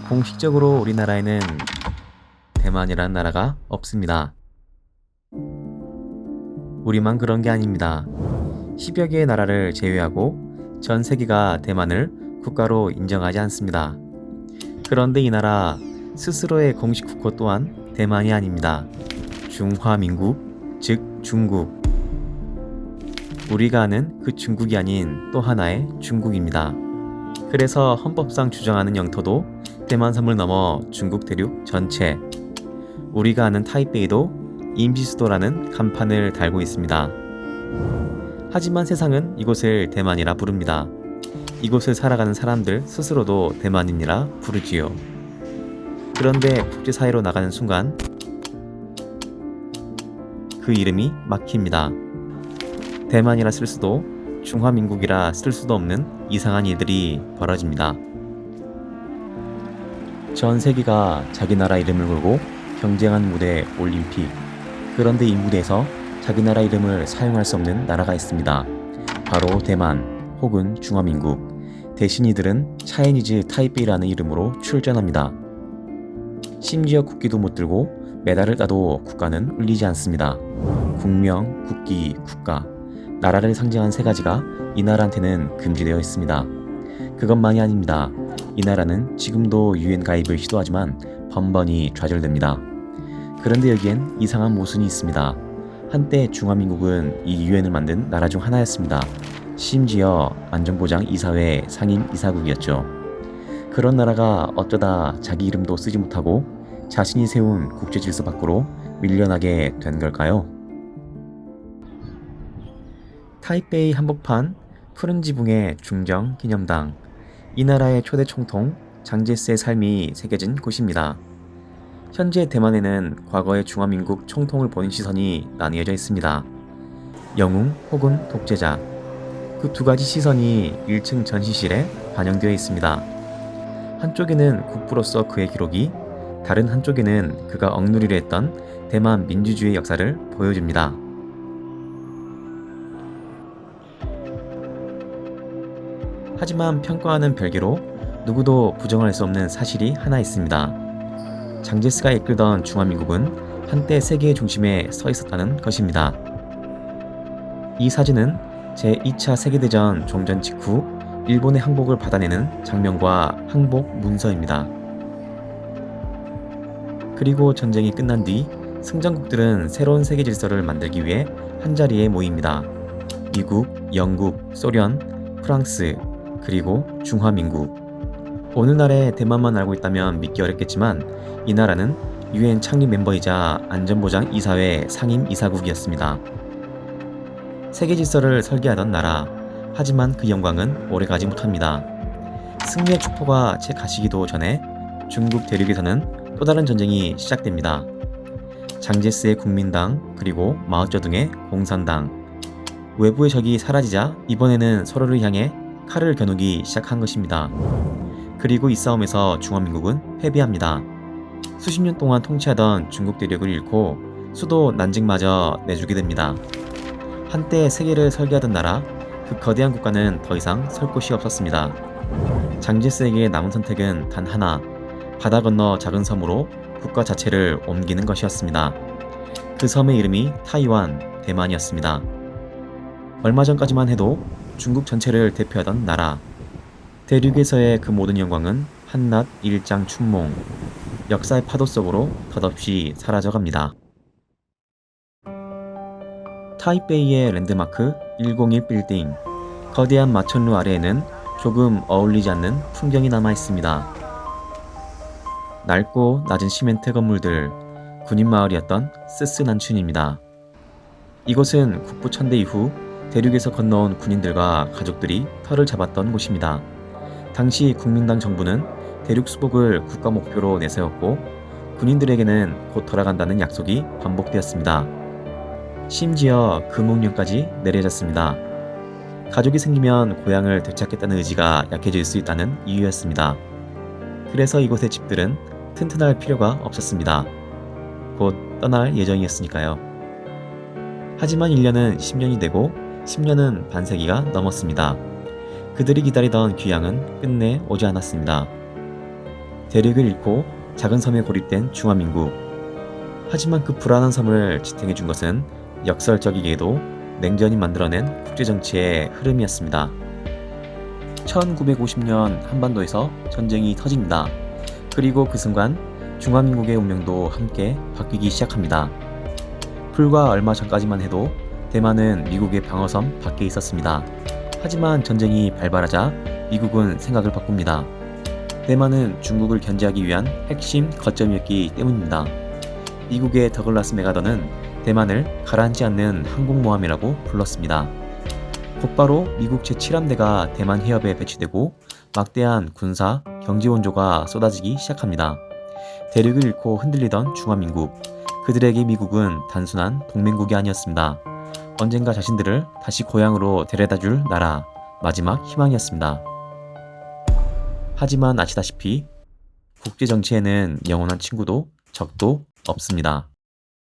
공식적으로 우리나라에는 대만이라는 나라가 없습니다. 우리만 그런 게 아닙니다. 10여 개의 나라를 제외하고 전 세계가 대만을 국가로 인정하지 않습니다. 그런데 이 나라 스스로의 공식 국호 또한 대만이 아닙니다. 중화민국, 즉 중국. 우리가 아는 그 중국이 아닌 또 하나의 중국입니다. 그래서 헌법상 주장하는 영토도 대만 섬을 넘어 중국 대륙 전체, 우리가 아는 타이베이도 임시수도라는 간판을 달고 있습니다. 하지만 세상은 이곳을 대만이라 부릅니다. 이곳을 살아가는 사람들 스스로도 대만인이라 부르지요. 그런데 국제사회로 나가는 순간 그 이름이 막힙니다. 대만이라 쓸 수도 중화민국이라 쓸 수도 없는 이상한 일들이 벌어집니다. 전 세계가 자기 나라 이름을 걸고 경쟁한 무대 올림픽. 그런데 이 무대에서 자기 나라 이름을 사용할 수 없는 나라가 있습니다. 바로 대만 혹은 중화민국. 대신 이들은 차이니즈 타이베이라는 이름으로 출전합니다. 심지어 국기도 못 들고 메달을 따도 국가는 울리지 않습니다. 국명, 국기, 국가. 나라를 상징한 세 가지가 이 나라한테는 금지되어 있습니다. 그것만이 아닙니다. 이 나라는 지금도 유엔 가입을 시도하지만 번번이 좌절됩니다. 그런데 여기엔 이상한 모순이 있습니다. 한때 중화민국은 이 유엔을 만든 나라 중 하나였습니다. 심지어 안전보장 이사회 상임 이사국이었죠. 그런 나라가 어쩌다 자기 이름도 쓰지 못하고 자신이 세운 국제질서 밖으로 밀려나게 된 걸까요? 타이베이 한복판 푸른 지붕의 중정 기념당. 이 나라의 초대 총통 장제스의 삶이 새겨진 곳입니다. 현재 대만에는 과거의 중화민국 총통을 보는 시선이 나뉘어져 있습니다. 영웅 혹은 독재자. 그 두 가지 시선이 1층 전시실에 반영되어 있습니다. 한쪽에는 국부로서 그의 기록이, 다른 한쪽에는 그가 억누리려 했던 대만 민주주의 역사를 보여줍니다. 하지만 평가와는 별개로 누구도 부정할 수 없는 사실이 하나 있습니다. 장제스가 이끌던 중화민국은 한때 세계의 중심에 서 있었다는 것입니다. 이 사진은 제2차 세계대전 종전 직후 일본의 항복을 받아내는 장면과 항복 문서입니다. 그리고 전쟁이 끝난 뒤 승전국들은 새로운 세계 질서를 만들기 위해 한자리에 모입니다. 미국, 영국, 소련, 프랑스, 그리고 중화민국. 오늘날의 대만만 알고 있다면 믿기 어렵겠지만 이 나라는 유엔 창립 멤버이자 안전보장 이사회 상임 이사국이었습니다. 세계 질서를 설계하던 나라. 하지만 그 영광은 오래가지 못합니다. 승리의 축포가 채 가시기도 전에 중국 대륙에서는 또 다른 전쟁이 시작됩니다. 장제스의 국민당 그리고 마오쩌둥의 공산당. 외부의 적이 사라지자 이번에는 서로를 향해 칼을 겨누기 시작한 것입니다. 그리고 이 싸움에서 중화민국은 패배합니다. 수십 년 동안 통치하던 중국 대륙을 잃고 수도 난징마저 내주게 됩니다. 한때 세계를 설계하던 나라, 그 거대한 국가는 더 이상 설 곳이 없었습니다. 장제스에게 남은 선택은 단 하나, 바다 건너 작은 섬으로 국가 자체를 옮기는 것이었습니다. 그 섬의 이름이 타이완, 대만이었습니다. 얼마 전까지만 해도 중국 전체를 대표하던 나라. 대륙에서의 그 모든 영광은 한낱 일장 춘몽. 역사의 파도 속으로 덧없이 사라져갑니다. 타이베이의 랜드마크 101 빌딩. 거대한 마천루 아래에는 조금 어울리지 않는 풍경이 남아 있습니다. 낡고 낮은 시멘트 건물들, 군인 마을이었던 스스난춘입니다. 이곳은 국부 천대 이후 대륙에서 건너온 군인들과 가족들이 터를 잡았던 곳입니다. 당시 국민당 정부는 대륙 수복을 국가 목표로 내세웠고 군인들에게는 곧 돌아간다는 약속이 반복되었습니다. 심지어 금옥령까지 내려졌습니다. 가족이 생기면 고향을 되찾겠다는 의지가 약해질 수 있다는 이유였습니다. 그래서 이곳의 집들은 튼튼할 필요가 없었습니다. 곧 떠날 예정이었으니까요. 하지만 1년은 10년이 되고 10년은 반세기가 넘었습니다. 그들이 기다리던 귀향은 끝내 오지 않았습니다. 대륙을 잃고 작은 섬에 고립된 중화민국. 하지만 그 불안한 섬을 지탱해 준 것은 역설적이게도 냉전이 만들어낸 국제정치의 흐름이었습니다. 1950년 한반도에서 전쟁이 터집니다. 그리고 그 순간 중화민국의 운명도 함께 바뀌기 시작합니다. 불과 얼마 전까지만 해도 대만은 미국의 방어섬 밖에 있었습니다. 하지만 전쟁이 발발하자 미국은 생각을 바꿉니다. 대만은 중국을 견제하기 위한 핵심 거점이었기 때문입니다. 미국의 더글라스 메가더는 대만을 가라앉지 않는 항공모함이라고 불렀습니다. 곧바로 미국 제7함대가 대만 해협에 배치되고 막대한 군사, 경제 원조가 쏟아지기 시작합니다. 대륙을 잃고 흔들리던 중화민국, 그들에게 미국은 단순한 동맹국이 아니었습니다. 언젠가 자신들을 다시 고향으로 데려다줄 나라, 마지막 희망이었습니다. 하지만 아시다시피 국제정치에는 영원한 친구도 적도 없습니다.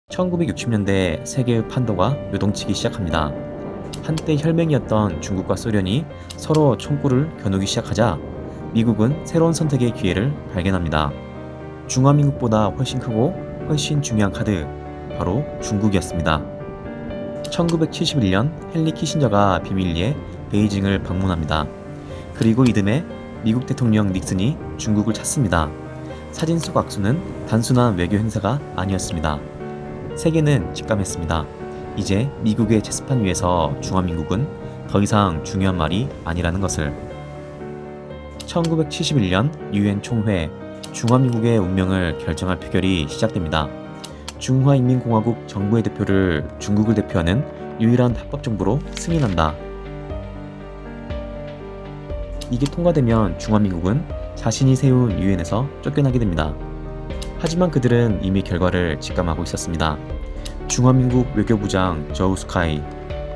1960년대 세계의 판도가 요동치기 시작합니다. 한때 혈맹이었던 중국과 소련이 서로 총구를 겨누기 시작하자 미국은 새로운 선택의 기회를 발견합니다. 중화민국보다 훨씬 크고 훨씬 중요한 카드, 바로 중국이었습니다. 1971년 헨리 키신저가 비밀리에 베이징을 방문합니다. 그리고 이듬해 미국 대통령 닉슨이 중국을 찾습니다. 사진 속 악수는 단순한 외교 행사가 아니었습니다. 세계는 직감했습니다. 이제 미국의 체스판 위에서 중화민국은 더 이상 중요한 말이 아니라는 것을. 1971년 유엔 총회, 중화민국의 운명을 결정할 표결이 시작됩니다. 중화인민공화국 정부의 대표를 중국을 대표하는 유일한 합법정부로 승인한다. 이게 통과되면 중화민국은 자신이 세운 유엔에서 쫓겨나게 됩니다. 하지만 그들은 이미 결과를 직감하고 있었습니다. 중화민국 외교부장 저우스카이,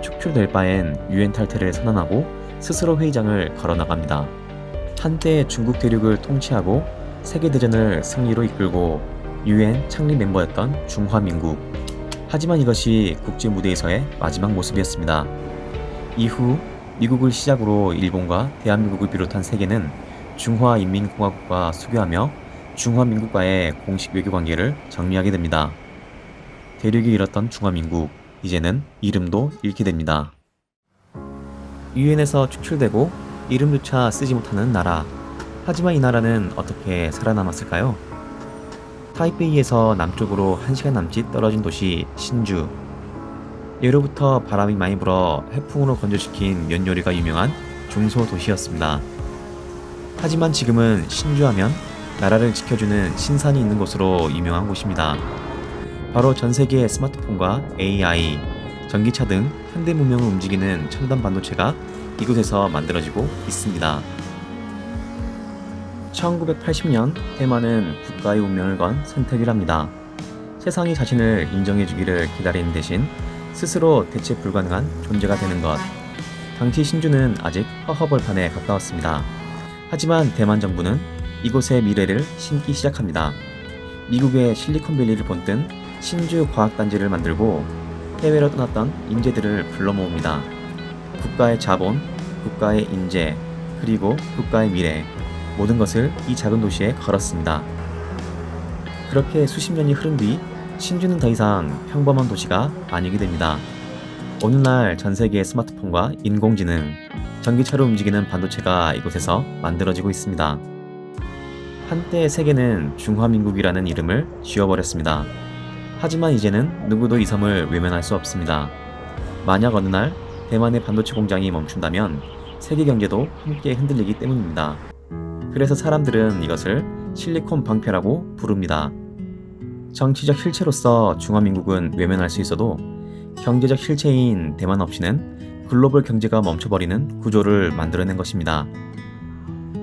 촉출될 바엔 유엔 탈퇴를 선언하고 스스로 회의장을 걸어나갑니다. 한때 중국 대륙을 통치하고 세계대전을 승리로 이끌고 유엔 창립 멤버였던 중화민국. 하지만 이것이 국제 무대에서의 마지막 모습이었습니다. 이후 미국을 시작으로 일본과 대한민국을 비롯한 세계는 중화인민공화국과 수교하며 중화민국과의 공식 외교관계를 정리하게 됩니다. 대륙이 잃었던 중화민국, 이제는 이름도 잃게 됩니다. 유엔에서 축출되고 이름조차 쓰지 못하는 나라. 하지만 이 나라는 어떻게 살아남았을까요? 타이베이에서 남쪽으로 1시간 남짓 떨어진 도시 신주. 예로부터 바람이 많이 불어 해풍으로 건조시킨 면 요리가 유명한 중소도시였습니다. 하지만 지금은 신주하면 나라를 지켜주는 신산이 있는 곳으로 유명한 곳입니다. 바로 전 세계의 스마트폰과 AI, 전기차 등 현대 문명을 움직이는 첨단 반도체가 이곳에서 만들어지고 있습니다. 1980년 대만은 국가의 운명을 건 선택을 합니다. 세상이 자신을 인정해주기를 기다리는 대신 스스로 대체 불가능한 존재가 되는 것. 당시 신주는 아직 허허벌판에 가까웠습니다. 하지만 대만 정부는 이곳의 미래를 심기 시작합니다. 미국의 실리콘밸리를 본뜬 신주 과학단지를 만들고 해외로 떠났던 인재들을 불러 모읍니다. 국가의 자본, 국가의 인재, 그리고 국가의 미래, 모든 것을 이 작은 도시에 걸었습니다. 그렇게 수십 년이 흐른 뒤 신주는 더 이상 평범한 도시가 아니게 됩니다. 어느 날 전 세계의 스마트폰과 인공지능, 전기차로 움직이는 반도체가 이곳에서 만들어지고 있습니다. 한때 세계는 중화민국이라는 이름을 지워버렸습니다. 하지만 이제는 누구도 이 섬을 외면할 수 없습니다. 만약 어느 날 대만의 반도체 공장이 멈춘다면 세계 경제도 함께 흔들리기 때문입니다. 그래서 사람들은 이것을 실리콘 방패라고 부릅니다. 정치적 실체로서 중화민국은 외면할 수 있어도 경제적 실체인 대만 없이는 글로벌 경제가 멈춰버리는 구조를 만들어낸 것입니다.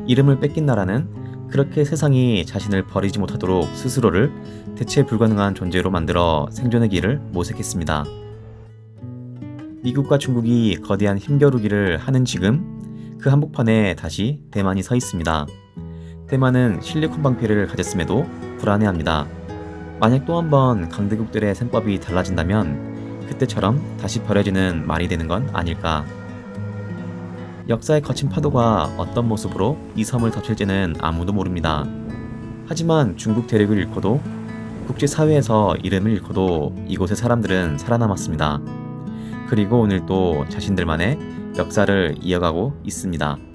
이름을 뺏긴 나라는 그렇게 세상이 자신을 버리지 못하도록 스스로를 대체 불가능한 존재로 만들어 생존의 길을 모색했습니다. 미국과 중국이 거대한 힘겨루기를 하는 지금 그 한복판에 다시 대만이 서 있습니다. 대만은 실리콘 방패를 가졌음에도 불안해합니다. 만약 또 한 번 강대국들의 셈법이 달라진다면 그때처럼 다시 버려지는 말이 되는 건 아닐까. 역사의 거친 파도가 어떤 모습으로 이 섬을 덮칠지는 아무도 모릅니다. 하지만 중국 대륙을 잃고도 국제사회에서 이름을 잃고도 이곳의 사람들은 살아남았습니다. 그리고 오늘도 자신들만의 역사를 이어가고 있습니다.